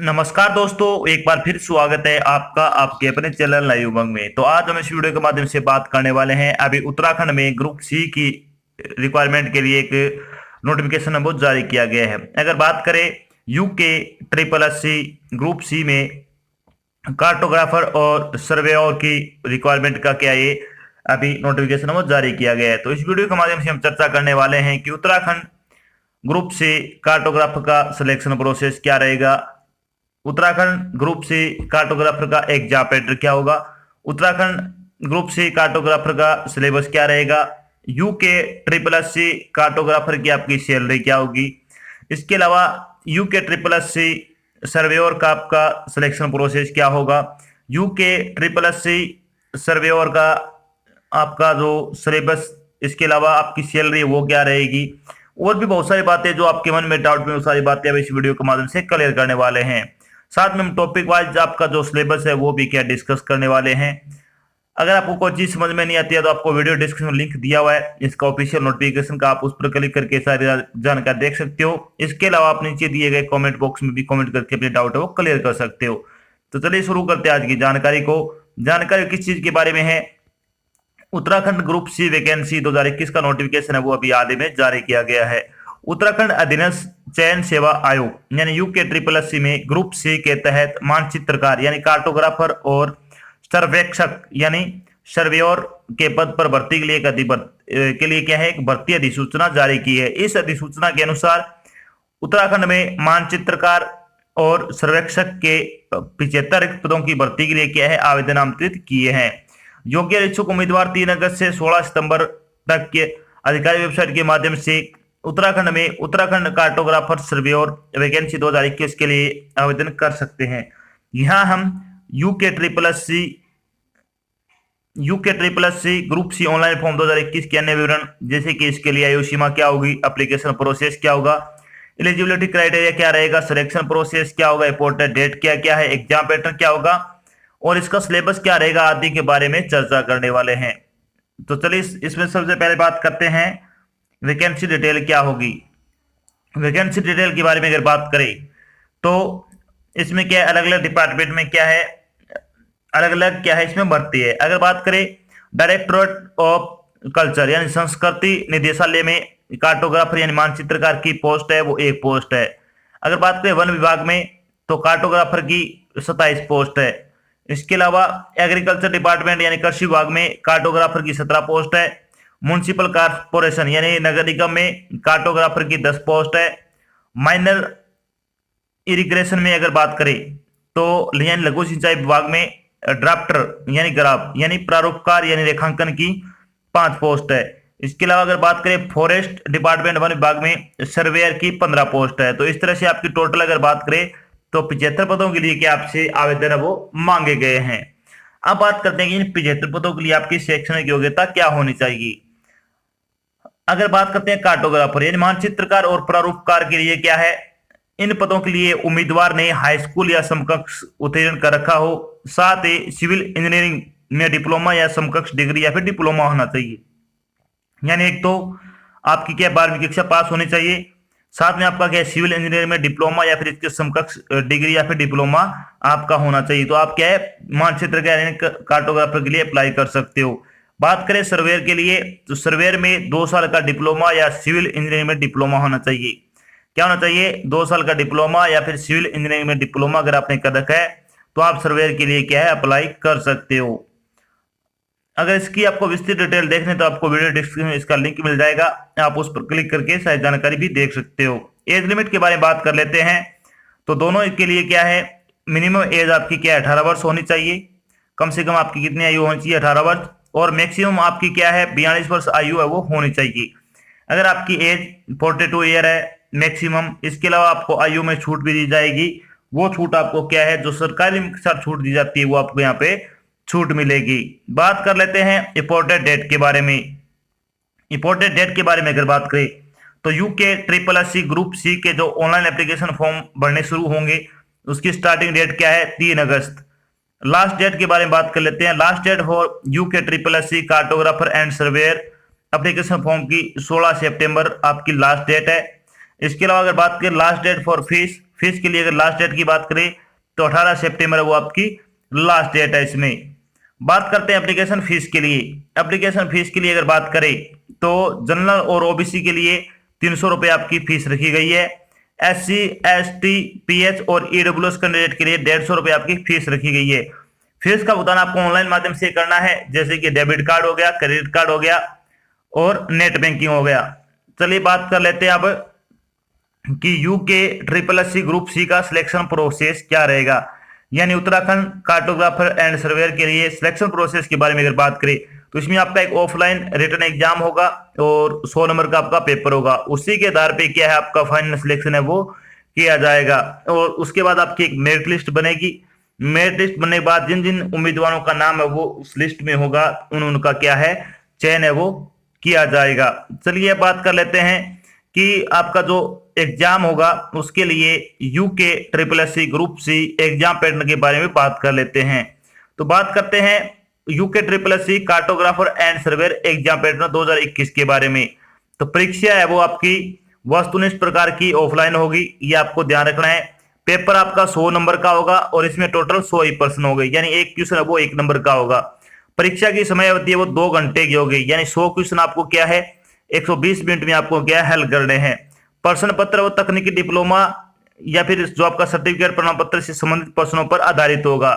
नमस्कार दोस्तों, एक बार फिर स्वागत है आपका आपके अपने चैनल लाइव उमंग में। तो आज हम इस वीडियो के माध्यम से बात करने वाले हैं अभी उत्तराखंड में ग्रुप सी की रिक्वायरमेंट के लिए एक नोटिफिकेशन बहुत जारी किया गया है। अगर बात करें UK triple S C group C में कार्टोग्राफर और सर्वेयर की रिक्वायरमेंट का क्या ये अभी नोटिफिकेशन बहुत जारी किया गया है। तो इस वीडियो के माध्यम से हम चर्चा करने वाले हैं कि उत्तराखंड ग्रुप सी कार्टोग्राफर का सिलेक्शन प्रोसेस क्या रहेगा, उत्तराखंड ग्रुप सी कार्टोग्राफर का एग्जाम पैटर्न क्या होगा, उत्तराखंड ग्रुप सी कार्टोग्राफर का सिलेबस क्या रहेगा, UK triple S C cartographer की आपकी सैलरी क्या होगी, इसके अलावा UK triple S C surveyor का आपका सिलेक्शन प्रोसेस क्या होगा, UK triple S C surveyor का आपका जो सिलेबस, इसके अलावा आपकी सैलरी वो क्या रहेगी, और भी बहुत सारी बातें जो आपके मन में डाउट में, वो सारी बातें अब इस वीडियो के माध्यम से क्लियर करने वाले हैं। साथ में हम टॉपिक वाइज आपका जो सिलेबस है वो भी क्या डिस्कस करने वाले हैं। अगर आपको कोई चीज समझ में नहीं आती है तो आपको वीडियो डिस्क्रिप्शन में लिंक दिया हुआ है इसका ऑफिशियल नोटिफिकेशन का, आप उस पर क्लिक करके सारी जानकारी देख सकते हो। इसके अलावा आप नीचे दिए गए कमेंट बॉक्स में भी कमेंट करके अपने डाउट है वो क्लियर कर सकते हो। तो चलिए शुरू करते हैं आज की जानकारी को। जानकारी किस चीज के बारे में है, उत्तराखंड ग्रुप सी वैकेंसी 2021 का नोटिफिकेशन है वो अभी हाल ही में जारी किया गया है। उत्तराखंड अधीनस्थ चयन सेवा आयोग यानी यूके ट्रिपल एस सी में ग्रुप सी के तहत मानचित्रकार यानी कार्टोग्राफर और सर्वेक्षक यानी सर्वेयर के पद पर भर्ती के लिए के लिए क्या है एक भर्ती अधिसूचना जारी की है। इस अधिसूचना के अनुसार उत्तराखंड में मानचित्रकार और सर्वेक्षक के 75 रिक्त पदों की भर्ती के लिए क्या है आवेदन आमंत्रित किए हैं। योग्य इच्छुक उम्मीदवार 3 अगस्त से 16 सितंबर तक के आधिकारिक वेबसाइट के माध्यम से उत्तराखंड में उत्तराखंड कार्टोग्राफर सर्वेयर वैकेंसी 2021 के लिए आवेदन कर सकते हैं। यहां हम UK triple S C group C online form 2021 के अन्य विवरण जैसे कि इसके लिए आयु सीमा क्या होगी, एप्लीकेशन प्रोसेस क्या होगा, एलिजिबिलिटी क्राइटेरिया क्या रहेगा, सिलेक्शन प्रोसेस क्या होगा, इंपॉर्टेंट डेट क्या क्या है, एग्जाम पैटर्न क्या होगा और इसका सिलेबस क्या रहेगा आदि के बारे में चर्चा करने वाले हैं। तो चलिए इसमें सबसे पहले बात करते हैं वैकेंसी डिटेल क्या होगी। वैकेंसी डिटेल के बारे में अगर बात करें तो इसमें क्या है अलग अलग डिपार्टमेंट में क्या है अलग अलग क्या है इसमें भर्ती है। अगर बात करें डायरेक्टोरेट ऑफ कल्चर यानी संस्कृति निदेशालय में कार्टोग्राफर यानी मानचित्रकार की पोस्ट है वो एक पोस्ट है। अगर बात करें वन विभाग में तो कार्टोग्राफर की 27 पोस्ट है। इसके अलावा एग्रीकल्चर डिपार्टमेंट यानी कृषि विभाग में कार्टोग्राफर की 17 पोस्ट है। म्युनिसिपल कारपोरेशन यानी नगर निगम में कार्टोग्राफर की 10 पोस्ट है। माइनर इरिगेशन में अगर बात करें तो यानी लघु सिंचाई विभाग में ड्राफ्टर यानी ग्राफ यानी प्रारूपकार यानी रेखांकन की 5 पोस्ट है। इसके अलावा अगर बात करें फॉरेस्ट डिपार्टमेंट वन विभाग में सर्वेयर की 15 पोस्ट है। तो इस तरह से आपकी टोटल अगर बात करें तो 75 पदों के लिए क्या आपसे आवेदन है वो मांगे गए हैं। अब बात करते हैं कि इन 75 पदों के लिए आपकी शैक्षणिक योग्यता क्या होनी चाहिए। अगर बात करते हैं कार्टोग्राफर यानी मानचित्रकार और प्रारूपकार के लिए क्या है, इन पदों के लिए उम्मीदवार ने हाई स्कूल या समकक्ष उत्तीर्ण कर रखा हो, साथ ही सिविल इंजीनियरिंग में डिप्लोमा या समकक्ष डिग्री या फिर डिप्लोमा होना चाहिए। यानी एक तो आपकी क्या 12वीं कक्षा पास होनी चाहिए, साथ में आपका क्या सिविल इंजीनियरिंग में डिप्लोमा या फिर इसके समकक्ष डिग्री या फिर डिप्लोमा आपका होना चाहिए। तो आप क्या है मानचित्रकार यानी कार्टोग्राफर के लिए अप्लाई कर सकते हो। बात करें सर्वेयर के लिए तो सर्वेयर में 2 साल का डिप्लोमा या सिविल इंजीनियरिंग में डिप्लोमा होना चाहिए। क्या होना चाहिए, 2 साल का डिप्लोमा या फिर सिविल इंजीनियरिंग में डिप्लोमा अगर आपने कर रखा है तो आप सर्वेयर के लिए क्या है अप्लाई कर सकते हो। अगर इसकी आपको विस्तृत डिटेल देखने तो आपको वीडियो डिस्क्रिप्शन में इसका लिंक मिल जाएगा, आप उस पर क्लिक करके सारी जानकारी भी देख सकते हो। एज लिमिट के बारे में बात कर लेते हैं तो दोनों के लिए क्या है मिनिमम एज आपकी क्या है 18 वर्ष होनी चाहिए। कम से कम आपकी कितनी आयु होनी चाहिए 18 वर्ष, और मैक्सिमम आपकी क्या है 42 वर्ष आयु है वो होनी चाहिए। अगर आपकी एज 42 ईयर है मैक्सिमम, इसके अलावा आपको आयु में छूट भी दी जाएगी। वो छूट आपको क्या है जो सरकारी के साथ छूट दी जाती है वो आपको यहाँ पे छूट मिलेगी। बात कर लेते हैं इंपॉर्टेंट डेट के बारे में। इंपॉर्टेंट डेट के बारे में अगर बात करें तो UK triple S C group C के जो ऑनलाइन एप्लीकेशन फॉर्म भरने शुरू होंगे उसकी स्टार्टिंग डेट क्या है 3 अगस्त। लास्ट डेट के बारे में बात कर लेते हैं। Last date for UK triple S C cartographer and surveyor application form की 16 सितंबर आपकी लास्ट डेट है। इसके अलावा अगर बात करें last date for fees fees के लिए अगर लास्ट डेट की बात करें तो 18 सितंबर वो आपकी लास्ट डेट है। इसमें बात करते हैं एप्लीकेशन फीस के लिए। एप्लीकेशन फीस के लिए अगर बात करें तो जनरल और ओबीसी के लिए 300 रुपये आपकी फीस रखी गई है। SC ST PH और EWS कैंडिडेट के लिए 150 रुपये आपकी फीस रखी गई है। फीस का भुगतान आपको ऑनलाइन माध्यम से करना है, जैसे कि डेबिट कार्ड हो गया, क्रेडिट कार्ड हो गया और नेट बैंकिंग हो गया। चलिए बात कर लेते हैं अब कि UKSSC ग्रुप सी का सिलेक्शन प्रोसेस क्या रहेगा, यानी उत्तराखंड कार्टोग्राफर एंड सर्वेयर के लिए सिलेक्शन प्रोसेस के बारे में अगर बात करें तो इसमें आपका एक ऑफलाइन रिटन एग्जाम होगा और 100 नंबर का आपका पेपर होगा। उसी के आधार पे क्या है आपका फाइनल सिलेक्शन है वो किया जाएगा और उसके बाद आपकी एक मेरिट लिस्ट बनेगी। मेरिट लिस्ट बनने के बाद जिन जिन उम्मीदवारों का नाम है वो उस लिस्ट में होगा, उनका क्या है चयन है वो किया जाएगा। चलिए बात कर लेते हैं कि आपका जो एग्जाम होगा उसके लिए UKSSC group C exam pattern के बारे में बात कर लेते हैं। तो बात करते हैं UKSSC cartographer and surveyor exam pattern 2021 के बारे में। तो परीक्षा है वो आपकी वस्तुनिष्ठ प्रकार की ऑफलाइन होगी, ये आपको ध्यान रखना है। पेपर आपका 100 नंबर का होगा और इसमें टोटल 100 ही प्रश्न हो गए, यानी एक क्वेश्चन है वो 1 नंबर का होगा। परीक्षा की समय अवधि है वो 2 घंटे की होगी, यानी 100 क्वेश्चन आपको क्या है 120 मिनट में आपको क्या हल करने हैं। प्रश्न पत्र वो तकनीकी डिप्लोमा या फिर जो आपका सर्टिफिकेट प्रमाण पत्र से संबंधित प्रश्नों पर आधारित होगा।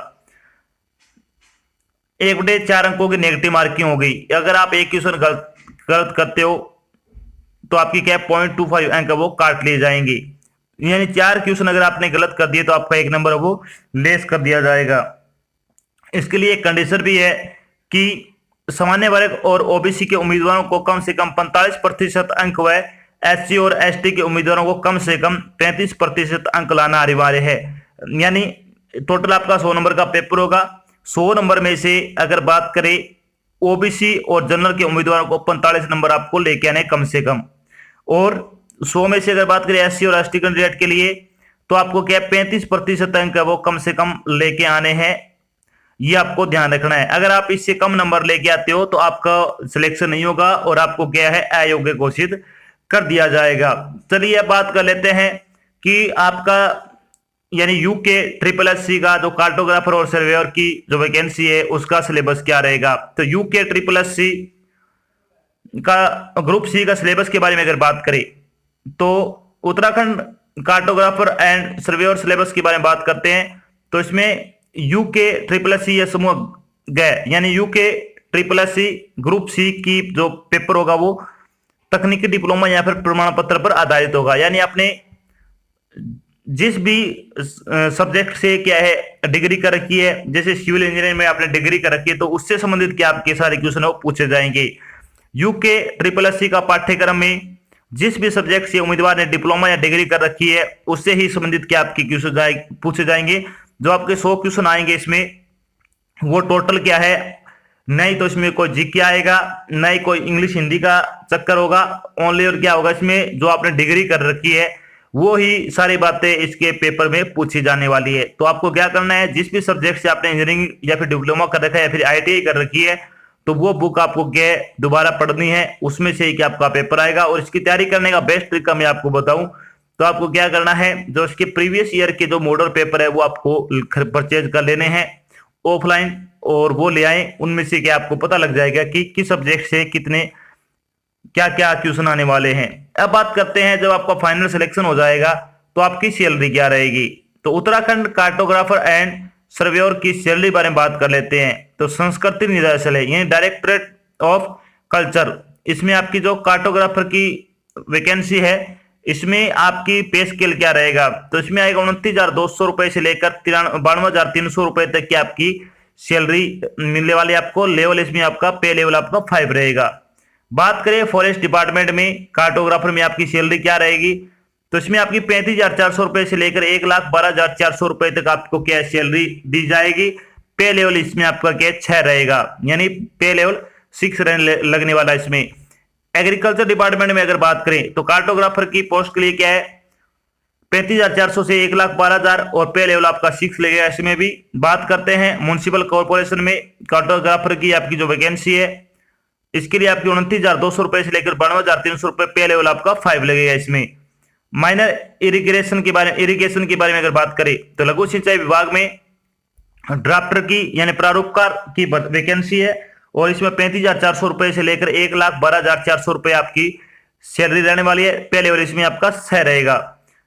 1/4 अंकों की नेगेटिव मार्किंग हो गई। अगर आप एक क्वेश्चन गलत करते हो तो आपकी क्या 0.25 अंक वो काट लिए जाएंगे, यानी 4 क्वेश्चन अगर आपने गलत कर दिए तो आपका 1 नंबर वो लेस कर दिया जाएगा। इसके लिए एक कंडीशन भी है कि सामान्य वर्ग और ओबीसी के उम्मीदवारों को कम से कम 45% अंक व SC और ST के उम्मीदवारों को कम से कम 35% अंक लाना अनिवार्य है। यानी टोटल आपका 100 नंबर का पेपर होगा। 100 नंबर में से अगर बात करें ओबीसी और जनरल के उम्मीदवारों को 45 नंबर आपको लेके आने कम से कम, और 100 में से अगर बात करें SC और ST कैंडिडेट के लिए तो आपको क्या 35% अंक वो कम से कम लेके आने हैं, ये आपको ध्यान रखना है। अगर आप इससे कम नंबर लेके आते हो तो आपका सिलेक्शन नहीं होगा और आपको क्या है अयोग्य घोषित कर दिया जाएगा। चलिए अब बात कर लेते हैं कि आपका यानी UKSSC का जो कार्टोग्राफर और सर्वेयर की जो वैकेंसी है उसका सिलेबस क्या रहेगा। तो UKSSC का ग्रुप सी का सिलेबस के बारे में अगर बात करें तो Uttarakhand cartographer and surveyor syllabus के बारे में बात करते हैं तो इसमें UKSSC समूह गए यानी UKSSC ग्रुप सी की जो पेपर होगा वो तकनीकी डिप्लोमा या फिर प्रमाण पत्र पर आधारित होगा, यानी आपने जिस भी सब्जेक्ट से क्या है डिग्री कर रखी है, जैसे सिविल इंजीनियरिंग में आपने डिग्री कर रखी है तो उससे संबंधित क्या आपके सारे क्वेश्चन है वो पूछे जाएंगे। UKSSC का पाठ्यक्रम में जिस भी सब्जेक्ट से उम्मीदवार ने डिप्लोमा या डिग्री कर रखी है उससे ही संबंधित क्या आपके क्वेश्चन पूछे जाएंगे। जो आपके 100 क्वेश्चन आएंगे इसमें वो टोटल क्या है, नहीं तो इसमें कोई जीके आएगा, नहीं कोई इंग्लिश हिंदी का चक्कर होगा ओनली, और क्या होगा इसमें जो आपने डिग्री कर रखी है वो ही सारी बातें इसके पेपर में पूछी जाने वाली है। तो आपको क्या करना है, जिस भी सब्जेक्ट से आपने इंजीनियरिंग या फिर डिप्लोमा कर रखा है या फिर ITI कर रखी है तो वो बुक आपको क्या दोबारा पढ़नी है, उसमें से ही क्या आपका पेपर आएगा। और इसकी तैयारी करने का बेस्ट तरीका मैं आपको बताऊं तो आपको क्या करना है, जो इसके प्रीवियस ईयर के जो मॉडल पेपर है वो आपको परचेज कर लेने हैं ऑफलाइन और वो ले आए। उनमें से क्या आपको पता लग जाएगा कि किस सब्जेक्ट से कितने क्या क्या क्वेश्चन आने वाले हैं। अब बात करते हैं जब आपका फाइनल सिलेक्शन हो जाएगा तो आपकी सैलरी क्या रहेगी। तो उत्तराखंड कार्टोग्राफर एंड सर्वेयर की सैलरी बारे में बात कर लेते हैं। तो संस्कृति निदेशालय यानी डायरेक्टरेट ऑफ कल्चर, इसमें आपकी जो कार्टोग्राफर की वैकेंसी है इसमें आपकी पे स्केल क्या रहेगा। तो इसमें आएगा 29,200 रुपए से लेकर 92,300 रुपए तक की आपकी सैलरी मिलने वाली आपको। लेवल इसमें आपका पे लेवल आपका 5 रहेगा। बात करें फॉरेस्ट डिपार्टमेंट में कार्टोग्राफर में आपकी सैलरी क्या रहेगी, तो इसमें आपकी 35,400 रुपए से लेकर 1,12,400 रुपए तक आपको क्या सैलरी दी जाएगी। पे लेवल इसमें आपका क्या 6 रहेगा, यानी पे लेवल 6 लगने वाला। इसमें एग्रीकल्चर डिपार्टमेंट में अगर बात करें तो कार्टोग्राफर की पोस्ट के लिए क्या है 35,400 से 1,12,000 और पे लेवल आपका 6 लगेगा। इसमें भी बात करते हैं म्युनिसिपल कॉर्पोरेशन में कार्टोग्राफर की आपकी जो वैकेंसी है इसके लिए आपकी 29,200 रुपए से लेकर 92,300 रुपए पे लेवल आपका 5 लगेगा। इसमें माइनर इरिगेशन के बारे में अगर बात करें तो लघु सिंचाई विभाग में ड्राफ्टर की यानी प्रारूपकार की वैकेंसी है और इसमें 35,400 रुपए से लेकर 1,12,400 रुपए आपकी सैलरी रहने वाली है। पहले और इसमें आपका सह रहेगा।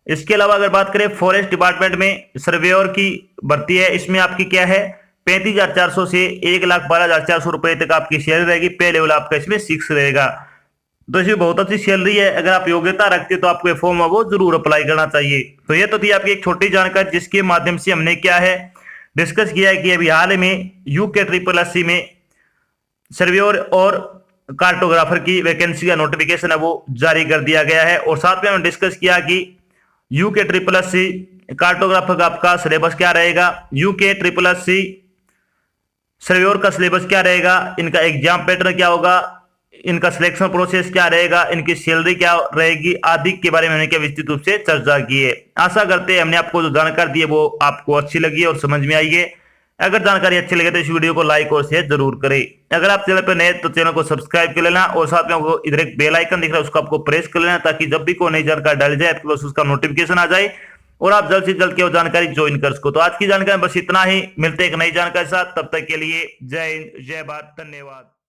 इसके अलावा अगर बात करें फॉरेस्ट डिपार्टमेंट में सर्वेयर की भर्ती है, इसमें आपकी क्या है 35,400 से 1,12,400 रुपए तक आपकी सैलरी रहेगी। पे लेवल आपका इसमें 6 रहेगा। तो इसमें बहुत अच्छी सैलरी है। अगर आप योग्यता रखते हो तो आपको ये फॉर्म है वो जरूर अप्लाई करना चाहिए। तो ये तो थी आपकी एक छोटी जानकारी जिसके माध्यम से हमने क्या है डिस्कस किया है कि अभी हाल में यूके SSSC में सर्वेयर और कार्टोग्राफर की वैकेंसी का नोटिफिकेशन है वो जारी कर दिया गया है। और साथ में हमने डिस्कस किया कि यूके SSSC कार्टोग्राफर का आपका सिलेबस क्या रहेगा, यूके SSSC सर्वेयर का सिलेबस क्या रहेगा, इनका एग्जाम पैटर्न क्या होगा, इनका सिलेक्शन प्रोसेस क्या रहेगा, इनकी सैलरी क्या रहेगी आदि के बारे में हमने क्या विस्तृत रूप से चर्चा की है। आशा करते हैं हमने आपको जो जानकारी दी है वो आपको अच्छी लगी और समझ में आई है। अगर जानकारी अच्छी लगे तो इस वीडियो को लाइक और शेयर जरूर करें। अगर आप चैनल पर नए तो चैनल को सब्सक्राइब कर लेना और साथ में आपको इधर एक बेल आइकन दिख रहा है उसको आपको प्रेस कर लेना ताकि जब भी कोई नई जानकारी डाली जाए आपके पास उसका नोटिफिकेशन आ जाए और आप जल्द से जल्द की जानकारी ज्वाइन कर सको। तो आज की जानकारी बस इतना ही, मिलते एक नई जानकारी के साथ, तब तक के लिए जय हिंद, जय भारत, धन्यवाद।